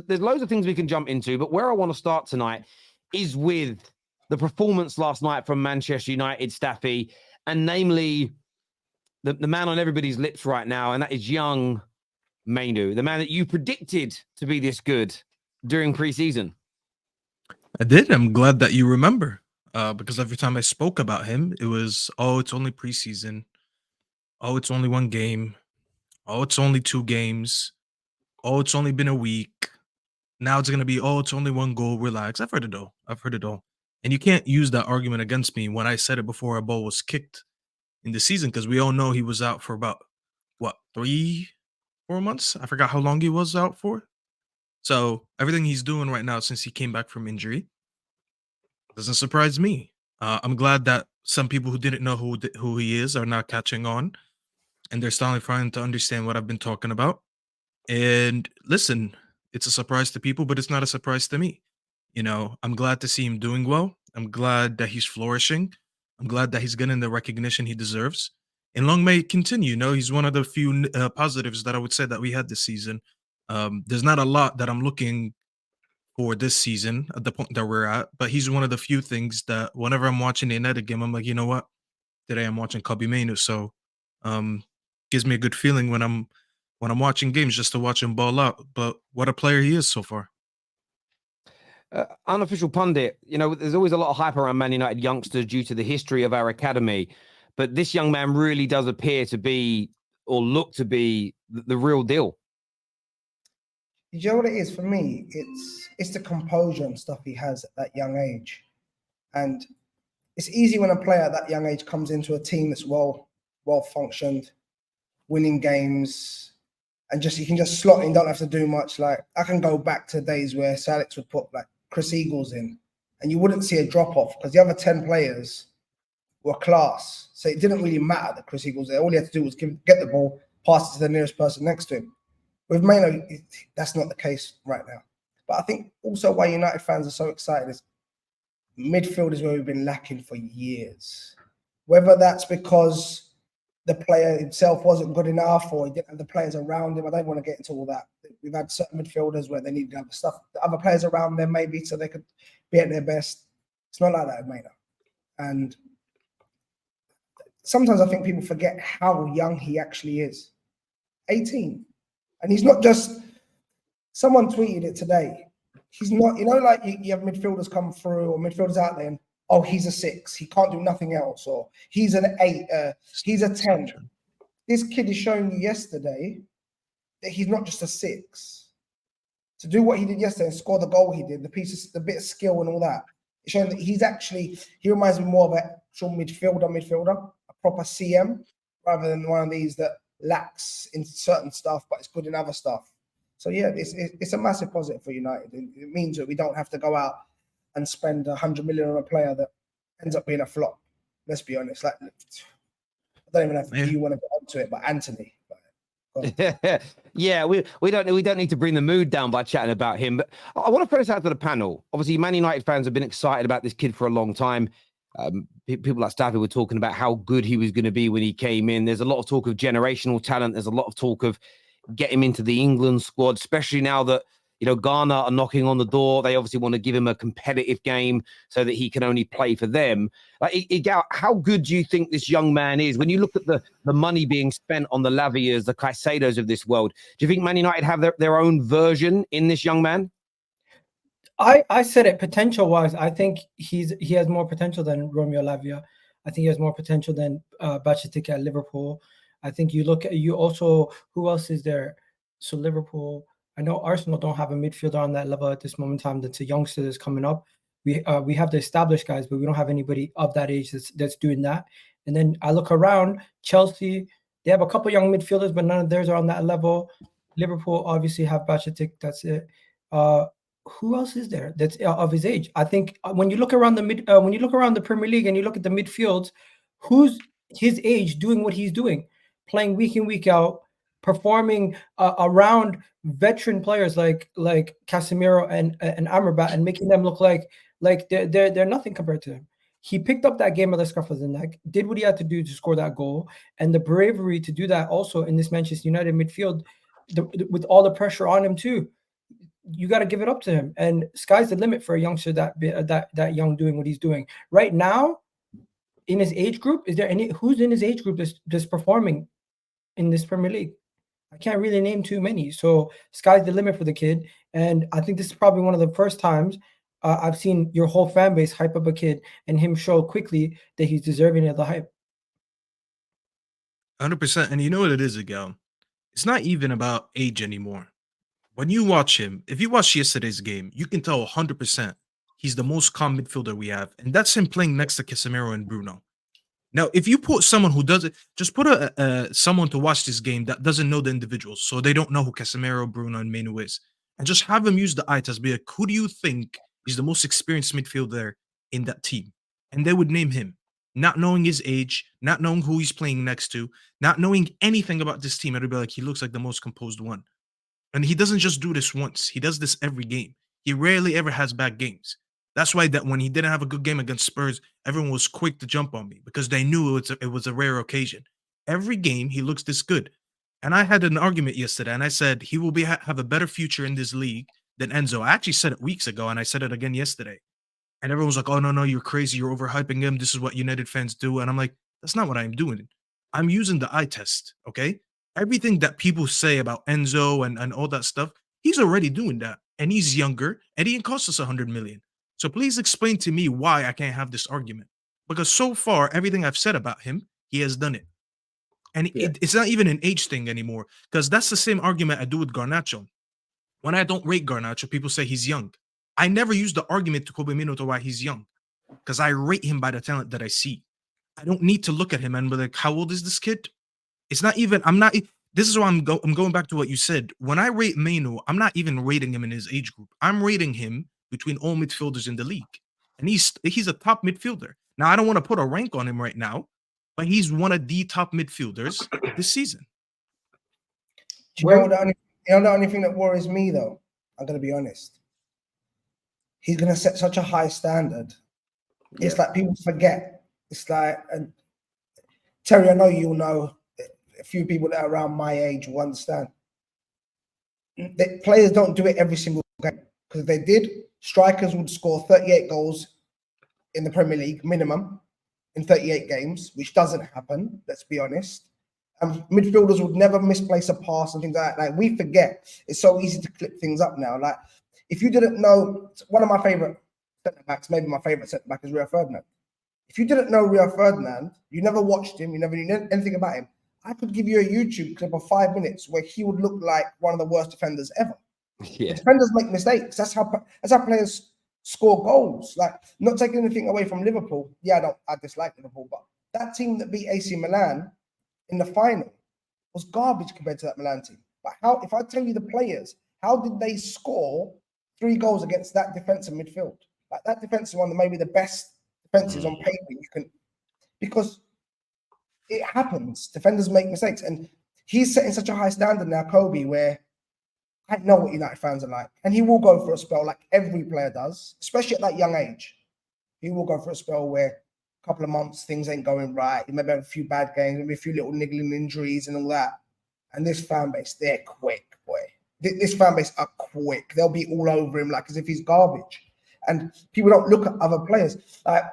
there's loads of things we can jump into, but where I want to start tonight is with the performance last night from Manchester United, Staffy, and namely the man on everybody's lips right now, and that is young Mainoo, the man that you predicted to be this good during preseason. I did. I'm glad that you remember, because every time I spoke about him, it was, oh, it's only preseason. Oh, it's only one game. Oh, it's only 2 games. Oh, it's only been a week. Now it's going to be, oh, it's only 1 goal. Relax. I've heard it all. And you can't use that argument against me when I said it before a ball was kicked in the season, because we all know he was out for about, 3-4 months? I forgot how long he was out for. So everything he's doing right now since he came back from injury doesn't surprise me. I'm glad that some people who didn't know who he is are now catching on, and they're starting trying to understand what I've been talking about. And listen, it's a surprise to people, but it's not a surprise to me. I'm glad to see him doing well. I'm glad that he's flourishing. I'm glad that he's getting the recognition he deserves. And long may it continue. He's one of the few positives that I would say that we had this season. There's not a lot that I'm looking for this season at the point that we're at, but he's one of the few things that whenever I'm watching the United game, I'm like, you know what? Today I'm watching Kobbie Mainoo, so gives me a good feeling when I'm watching games just to watch him ball out. But what a player he is so far. Unofficial pundit, there's always a lot of hype around Man United youngsters due to the history of our academy, but this young man really does appear to be, or look to be, the real deal. You know what it is for me? It's the composure and stuff he has at that young age. And it's easy when a player at that young age comes into a team that's well functioned, winning games, and you can just slot in, don't have to do much. Like, I can go back to days where Sir Alex would put like Chris Eagles in, and you wouldn't see a drop-off because the other 10 players were class. So it didn't really matter that Chris Eagles there. All he had to do was get the ball, pass it to the nearest person next to him. With Mainoo, that's not the case right now. But I think also why United fans are so excited is midfield is where we've been lacking for years. Whether that's because the player himself wasn't good enough or he didn't have the players around him, I don't want to get into all that. We've had certain midfielders where they needed other stuff, the other players around them maybe so they could be at their best. It's not like that with Mainoo. And sometimes I think people forget how young he actually is. 18. And he's not just, someone tweeted it today. He's not, like you have midfielders come through or midfielders out there and, oh, he's a 6. He can't do nothing else. Or he's an 8. He's a 10. This kid is showing you yesterday that he's not just a 6. To do what he did yesterday and score the goal he did, the bit of skill and all that, it's showing that he reminds me more of an actual midfielder, a proper CM, rather than one of these that lacks in certain stuff, but it's good in other stuff. So yeah, it's a massive positive for United. It means that we don't have to go out and spend 100 million on a player that ends up being a flop. Let's be honest. Like, I don't even know if you want to get onto it, but Anthony. Yeah, we don't need to bring the mood down by chatting about him. But I want to throw this out to the panel. Obviously, Man United fans have been excited about this kid for a long time. People like Staffy were talking about how good he was going to be when he came in. There's a lot of talk of generational talent. There's a lot of talk of get him into the England squad, especially now that Ghana are knocking on the door. They obviously want to give him a competitive game so that he can only play for them. How good do you think this young man is? When you look at the money being spent on the Lavias, the Caicedos of this world, do you think Man United have their own version in this young man? I said it potential-wise. I think he has more potential than Romeo Lavia. I think he has more potential than Bajcetic at Liverpool. I think you also, who else is there? So Liverpool, I know Arsenal don't have a midfielder on that level at this moment in time. That's a youngster that's coming up. We have the established guys, but we don't have anybody of that age that's doing that. And then I look around, Chelsea, they have a couple young midfielders, but none of theirs are on that level. Liverpool obviously have Bajcetic, that's it. Who else is there that's of his age? I think when you look around the Premier League and you look at the midfields, who's his age doing what he's doing, playing week in, week out, performing around veteran players like Casemiro and Amrabat and making them look like they're nothing compared to him. He picked up that game of the scruff of the neck, did what he had to do to score that goal, and the bravery to do that also in this Manchester United midfield with all the pressure on him too. you got to give it up to him. And sky's the limit for a youngster that young doing what he's doing right now in his age group. Is there who's in his age group that's performing in this Premier League? I can't really name too many. So sky's the limit for the kid. And I think this is probably one of the first times I've seen your whole fan base hype up a kid and him show quickly that he's deserving of the hype. 100%. And you know what it is, Miguel? It's not even about age anymore. When you watch him, if you watch yesterday's game, you can tell 100% he's the most calm midfielder we have. And that's him playing next to Casemiro and Bruno. Now, if you put someone who doesn't, just put someone to watch this game that doesn't know the individuals, so they don't know who Casemiro, Bruno, and Mainoo is, and just have them use the eye test, be like, who do you think is the most experienced midfielder in that team? And they would name him, not knowing his age, not knowing who he's playing next to, not knowing anything about this team. It'd be like, he looks like the most composed one. And he doesn't just do this once. He does this every game. He rarely ever has bad games. That's why that when he didn't have a good game against Spurs, everyone was quick to jump on me because they knew it was a rare occasion. Every game, he looks this good. And I had an argument yesterday, and I said he will have a better future in this league than Enzo. I actually said it weeks ago, and I said it again yesterday. And everyone was like, oh, no, you're crazy. You're overhyping him. This is what United fans do. And I'm like, that's not what I'm doing. I'm using the eye test, okay? Everything that people say about Enzo and all that stuff, he's already doing that. And he's younger, and he didn't cost us 100 million. So please explain to me why I can't have this argument. Because so far, everything I've said about him, he has done it. And it's not even an age thing anymore. Because that's the same argument I do with Garnacho. When I don't rate Garnacho, people say he's young. I never use the argument to Kobbie Mainoo to why he's young. Because I rate him by the talent that I see. I don't need to look at him and be like, how old is this kid? It's not even, this is why I'm going back to what you said. When I rate Mainoo, I'm not even rating him in his age group. I'm rating him between all midfielders in the league. And he's a top midfielder. Now, I don't want to put a rank on him right now, but he's one of the top midfielders this season. You know the only thing that worries me, though? I'm going to be honest. He's going to set such a high standard. Yeah. It's like people forget. It's like, and Terry, I know you'll know, a few people that are around my age will understand. The players don't do it every single game. Because if they did, strikers would score 38 goals in the Premier League minimum in 38 games, which doesn't happen, let's be honest. Midfielders would never misplace a pass and things like that. Like, we forget. It's so easy to clip things up now. Like, if you didn't know, one of my favorite centre-backs, maybe my favorite centre-back is Rio Ferdinand. If you didn't know Rio Ferdinand, you never watched him, you never knew anything about him, I could give you a YouTube clip of 5 minutes where he would look like one of the worst defenders ever. Yeah. Defenders make mistakes. That's how players score goals. Like, not taking anything away from Liverpool. Yeah, I dislike Liverpool, but that team that beat AC Milan in the final was garbage compared to that Milan team. But if I tell you the players, how did they score 3 goals against that defensive midfield? Like, that defense is one of maybe the best defenses on paper you can, because it happens. Defenders make mistakes, and he's setting such a high standard now, Kobbie, where I know what United fans are like, and he will go for a spell like every player does, especially at that young age. He will go for a spell where a couple of months things ain't going right. He maybe have a few bad games, maybe a few little niggling injuries and all that. And this fan base, they're quick, boy. This fan base are quick. They'll be all over him like as if he's garbage. And people don't look at other players. Like,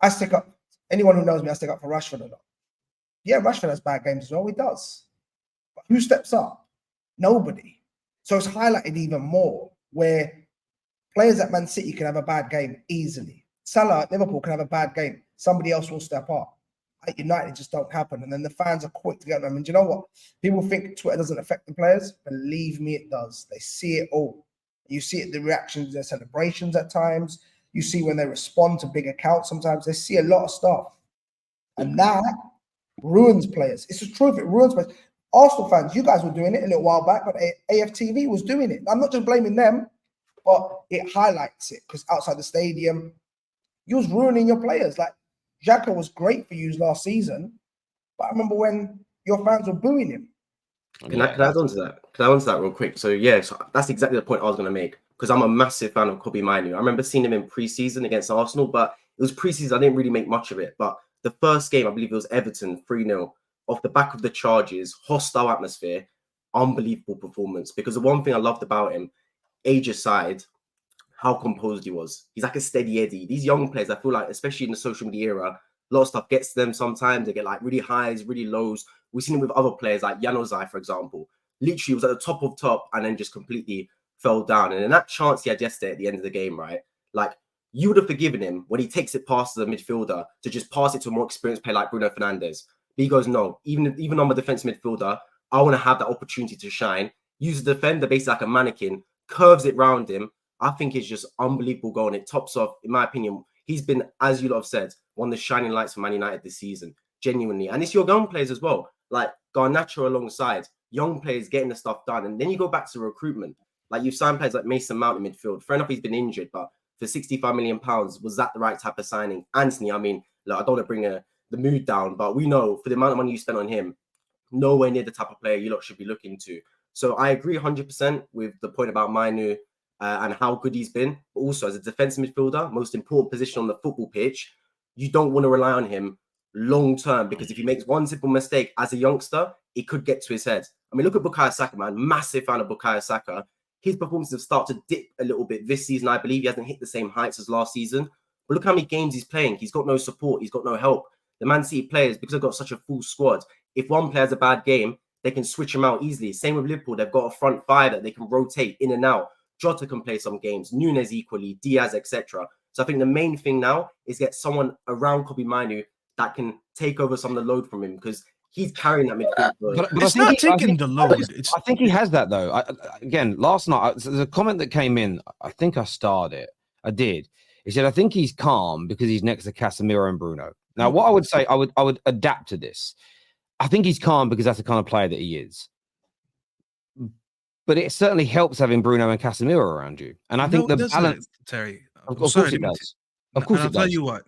I stick up, anyone who knows me, I stick up for Rashford a lot. Yeah, Rashford has bad games as well. He does. But who steps up? Nobody. So it's highlighted even more where players at Man City can have a bad game easily. Salah at Liverpool can have a bad game. Somebody else will step up. At United, just don't happen. And then the fans are quick to get them. And you know what? People think Twitter doesn't affect the players. Believe me, it does. They see it all. You see it, the reactions, their celebrations at times. You see when they respond to big accounts sometimes. They see a lot of stuff. And that ruins players. It's the truth. It ruins players. Arsenal fans, you guys were doing it a little while back, but AFTV was doing it. I'm not just blaming them, but it highlights it because outside the stadium, you was ruining your players. Like, Xhaka was great for you last season, but I remember when your fans were booing him. Can I add on to that? Can I add on to that real quick? So, yeah, that's exactly the point I was going to make because I'm a massive fan of Kobbie Mainoo. I remember seeing him in pre-season against Arsenal, but it was pre-season. I didn't really make much of it. But the first game, I believe it was Everton, 3-0. Off the back of the charges, hostile atmosphere, unbelievable performance. Because the one thing I loved about him, age aside, how composed he was. He's like a steady Eddie. These young players, I feel like, especially in the social media era, a lot of stuff gets to them sometimes. They get like really highs, really lows. We've seen it with other players like Januzaj, for example. Literally was at the top and then just completely fell down. And in that chance he had yesterday at the end of the game, right? Like, you would have forgiven him when he takes it past the midfielder to just pass it to a more experienced player like Bruno Fernandes. But he goes, no, even though I'm a defensive midfielder, I want to have that opportunity to shine. Use the defender basically like a mannequin, curves it round him. I think it's just unbelievable goal, and it tops off, in my opinion, he's been, as you lot have said, one of the shining lights for Man United this season, genuinely. And it's your young players as well, like Garnacho alongside, young players getting the stuff done. And then you go back to recruitment. Like, you've signed players like Mason Mount in midfield. Fair enough, he's been injured, but for £65 million, was that the right type of signing? Anthony, I mean, look, I don't want to bring the mood down, but we know for the amount of money you spent on him, nowhere near the type of player you lot should be looking to. So I agree 100% with the point about Mainoo and how good he's been. But also, as a defensive midfielder, most important position on the football pitch, you don't want to rely on him long term, because if he makes one simple mistake as a youngster, it could get to his head. I mean, look at Bukayo Saka, man. Massive fan of Bukayo Saka. His performances have started to dip a little bit this season. I believe he hasn't hit the same heights as last season. But look how many games he's playing. He's got no support. He's got no help. The Man City players, because they've got such a full squad, if one player has a bad game, they can switch him out easily. Same with Liverpool. They've got a front five that they can rotate in and out. Jota can play some games. Nunes equally. Diaz, etc. So I think the main thing now is get someone around Kobbie Mainoo that can take over some of the load from him, because he's carrying that midfield. But it's not taking the load. I think he has that, though. Again, last night, there's a comment that came in. I think I starred it. I did. He said, I think he's calm because he's next to Casemiro and Bruno. Now, what I would say, I would adapt to this. I think he's calm because that's the kind of player that he is. But it certainly helps having Bruno and Casemiro around you. And I think the balance... Terry, of course it does. Of course it does. I'll tell you what.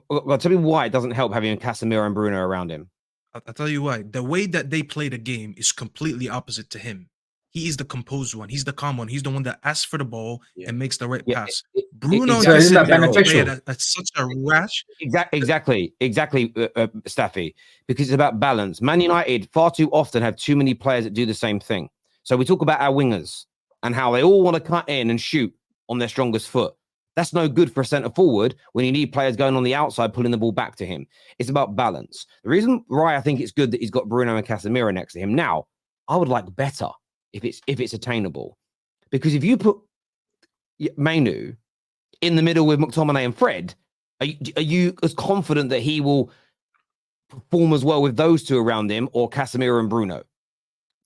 Well, tell me why it doesn't help having Casemiro and Bruno around him. I'll tell you why. The way that they play the game is completely opposite to him. He is the composed one. He's the calm one. He's the one that asks for the ball and makes the right pass. Bruno so isn't that beneficial? beneficial? That's such a rash. Exactly, Staffy. Because it's about balance. Man United far too often have too many players that do the same thing. So we talk about our wingers and how they all want to cut in and shoot on their strongest foot. That's no good for a centre forward when you need players going on the outside, pulling the ball back to him. It's about balance. The reason why I think it's good that he's got Bruno and Casemiro next to him now, I would like better if it's attainable. Because if you put Mainoo in the middle with McTominay and Fred, are you as confident that he will perform as well with those two around him, or Casemiro and Bruno?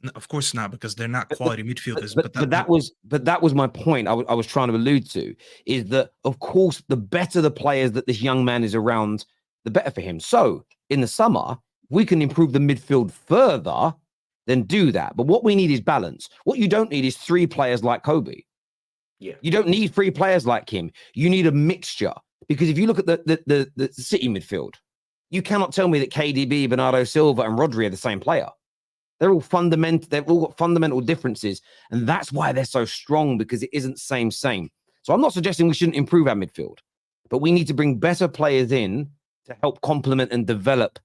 No, of course not, because they're not quality midfielders. But that was my point. I was trying to allude to is that, of course, the better the players that this young man is around, the better for him. So in the summer, we can improve the midfield further. Then do that. But what we need is balance. What you don't need is three players like Kobbie. Yeah, you don't need three players like him. You need a mixture, because if you look at the City midfield, you cannot tell me that KDB, Bernardo Silva, and Rodri are the same player. They're all fundamental. They've all got fundamental differences, and that's why they're so strong, because it isn't same. So I'm not suggesting we shouldn't improve our midfield, but we need to bring better players in to help complement and develop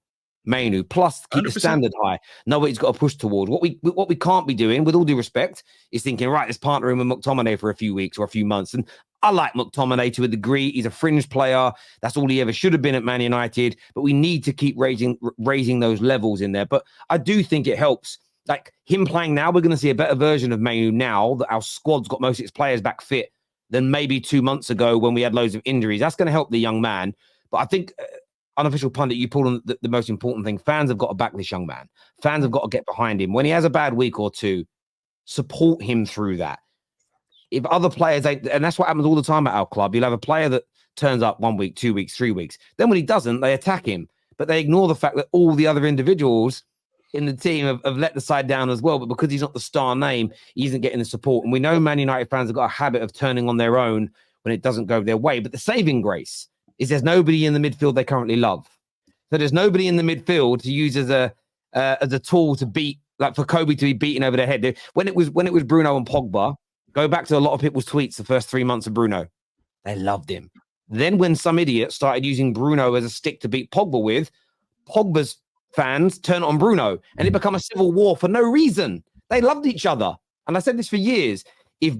Mainoo, plus keep 100%. the standard high. Know what he's got to push toward. What we can't be doing, with all due respect, is thinking, right, let's partner him with McTominay for a few weeks or a few months. And I like McTominay to a degree. He's a fringe player. That's all he ever should have been at Man United. But we need to keep raising those levels in there. But I do think it helps. Like him playing now, we're going to see a better version of Mainoo now that our squad's got most of its players back fit than maybe 2 months ago when we had loads of injuries. That's going to help the young man. But I think... unofficial pundit, you pulled on the most important thing. Fans have got to back this young man. Fans have got to get behind him. When he has a bad week or two, support him through that. If other players ain't, and that's what happens all the time at our club, you'll have a player that turns up 1 week, 2 weeks, 3 weeks. Then when he doesn't, they attack him. But they ignore the fact that all the other individuals in the team have let the side down as well. But because he's not the star name, he isn't getting the support. And we know Man United fans have got a habit of turning on their own when it doesn't go their way. But the saving grace is there's nobody in the midfield they currently love. So there's nobody in the midfield to use as a tool to beat, like for Kobbie to be beaten over the head. When it was Bruno and Pogba, go back to a lot of people's tweets the first 3 months of Bruno. They loved him. Then when some idiot started using Bruno as a stick to beat Pogba with, Pogba's fans turn on Bruno, and it became a civil war for no reason. They loved each other. And I said this for years. if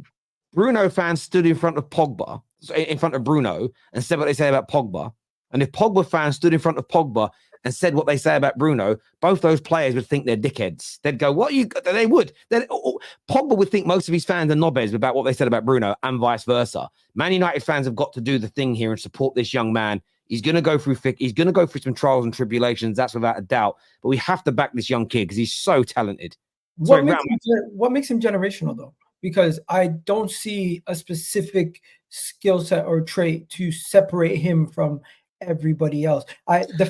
Bruno fans stood in front of Pogba, in front of Bruno, and said what they say about Pogba, and if Pogba fans stood in front of Pogba and said what they say about Bruno, both those players would think they're dickheads. They'd go, "What you?" They would. Pogba would think most of his fans are knobheads about what they said about Bruno, and vice versa. Man United fans have got to do the thing here and support this young man. He's going to go through thick. He's going to go through some trials and tribulations. That's without a doubt. But we have to back this young kid because he's so talented. What makes him generational, though? Because I don't see a specific skill set or trait to separate him from everybody else. The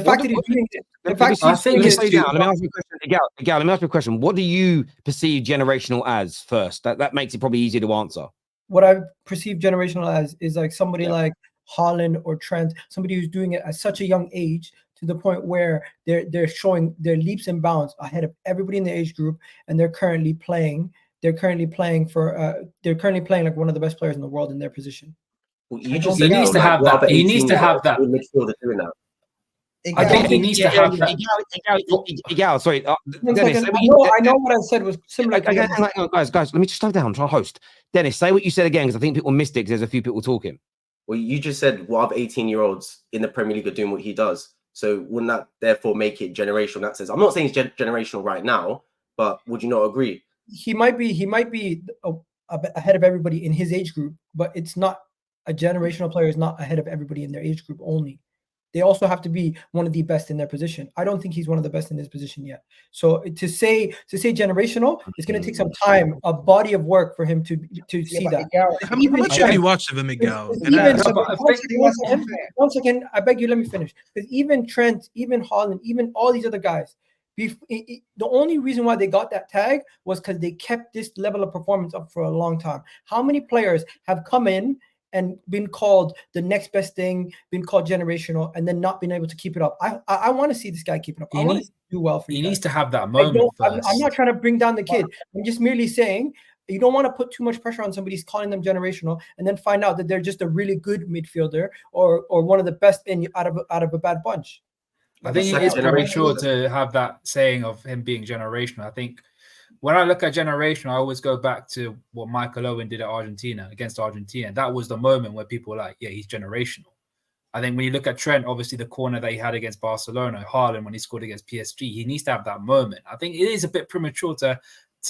fact that he's doing it. The fact I think it's let me ask you a question. Let me ask you a question. What do you perceive generational as first? That makes it probably easier to answer. What I perceive generational as is like somebody like Haaland or Trent, somebody who's doing it at such a young age to the point where they're showing their leaps and bounds ahead of everybody in the age group, and they're currently playing like one of the best players in the world in their position. Well, he needs to have that. He needs to have that. I think he needs to have that. Sorry, Dennis. I know what I said was similar. Guys, let me just slow down. Try to host. Dennis, say what you said again, because I think people missed it because there's a few people talking. Well, you just said what other 18-year-olds in the Premier League are doing what he does. So wouldn't that therefore make it generational in that sense? I'm not saying he's generational right now, but would you not agree? He might be ahead of everybody in his age group, but it's not a generational player is not ahead of everybody in their age group only. They also have to be one of the best in their position. I don't think he's one of the best in his position yet. So to say generational, it's going to take some time, a body of work for him to see that. How much have you watched of him, Miguel? Once again, I beg you, let me finish. Because even Trent, even Haaland, even all these other guys, the only reason why they got that tag was because they kept this level of performance up for a long time. How many players have come in and been called the next best thing, been called generational, and then not been able to keep it up? I want to see this guy keep it up. I want to do well for you. He needs to have that moment. I'm not trying to bring down the kid. I'm just merely saying you don't want to put too much pressure on somebody calling them generational and then find out that they're just a really good midfielder or one of the best out of a bad bunch. I think it is premature to have that saying of him being generational. I think when I look at generation, I always go back to what Michael Owen did at against Argentina. That was the moment where people were like, yeah, he's generational. I think when you look at Trent, obviously the corner that he had against Barcelona, Haaland when he scored against PSG, he needs to have that moment. I think it is a bit premature to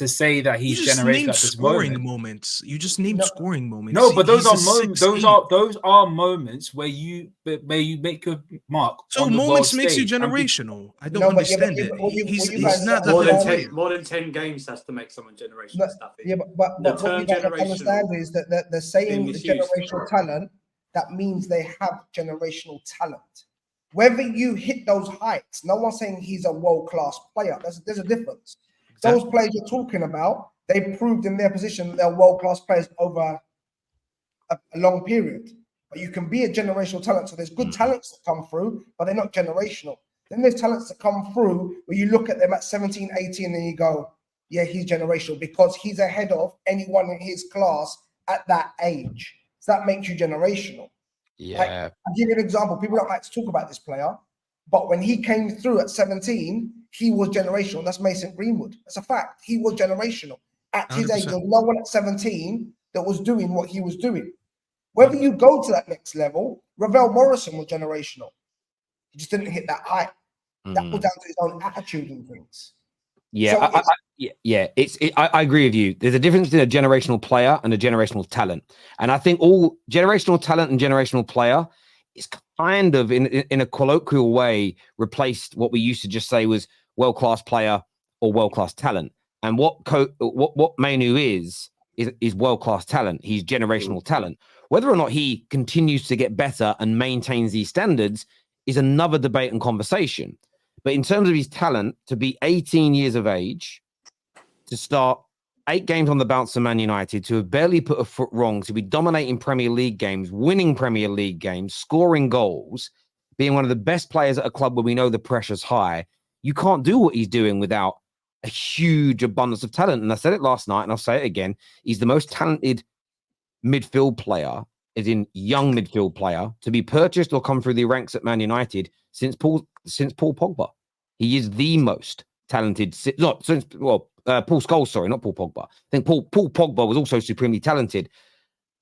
say that he's generational at this moment. Moments. You just named scoring moments. No, but those are moments. Those are moments where you make your mark. So moments makes you generational. I don't understand it. He's not more than 10 games has to make someone generational. But what you guys have to understand is that they're saying the generational talent. That means they have generational talent. Whether you hit those heights, no one's saying he's a world-class player. There's a difference. Those players you're talking about, they proved in their position that they're world-class players over a long period. But you can be a generational talent. So there's good talents that come through, but they're not generational. Then there's talents that come through where you look at them at 17, 18, and you go, yeah, he's generational because he's ahead of anyone in his class at that age. So that makes you generational. Yeah. I'll give you an example. People don't like to talk about this player, but when he came through at 17, he was generational. That's Mason Greenwood. That's a fact. He was generational. At his 100%. Age, there was no one at 17 that was doing what he was doing. Whether you go to that next level, Ravel Morrison was generational. He just didn't hit that height. That was down to his own attitude and things. Yeah, so I agree with you. There's a difference between a generational player and a generational talent. And I think all generational talent and generational player is kind of in a colloquial way replaced what we used to just say was world-class player or world-class talent. And what Mainoo is world-class talent. He's generational talent. Whether or not he continues to get better and maintains these standards is another debate and conversation. But in terms of his talent, to be 18 years of age, to start 8 games on the bounce for Man United, to have barely put a foot wrong, to be dominating Premier League games, winning Premier League games, scoring goals, being one of the best players at a club where we know the pressure's high, you can't do what he's doing without a huge abundance of talent. And I said it last night, and I'll say it again. He's the most talented midfield player, as in young midfield player, to be purchased or come through the ranks at Man United since Paul Pogba. He is the most talented. Not since Paul Scholes, sorry, not Paul Pogba. I think Paul Pogba was also supremely talented.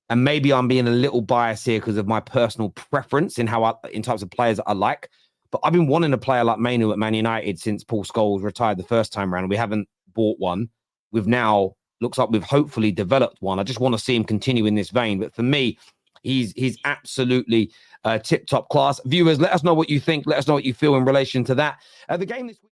And maybe I'm being a little biased here because of my personal preference in types of players that I like. But I've been wanting a player like Mainoo at Man United since Paul Scholes retired the first time around. We haven't bought one. Looks like we've hopefully developed one. I just want to see him continue in this vein. But for me, he's absolutely tip-top class. Viewers, let us know what you think. Let us know what you feel in relation to that. The game this week.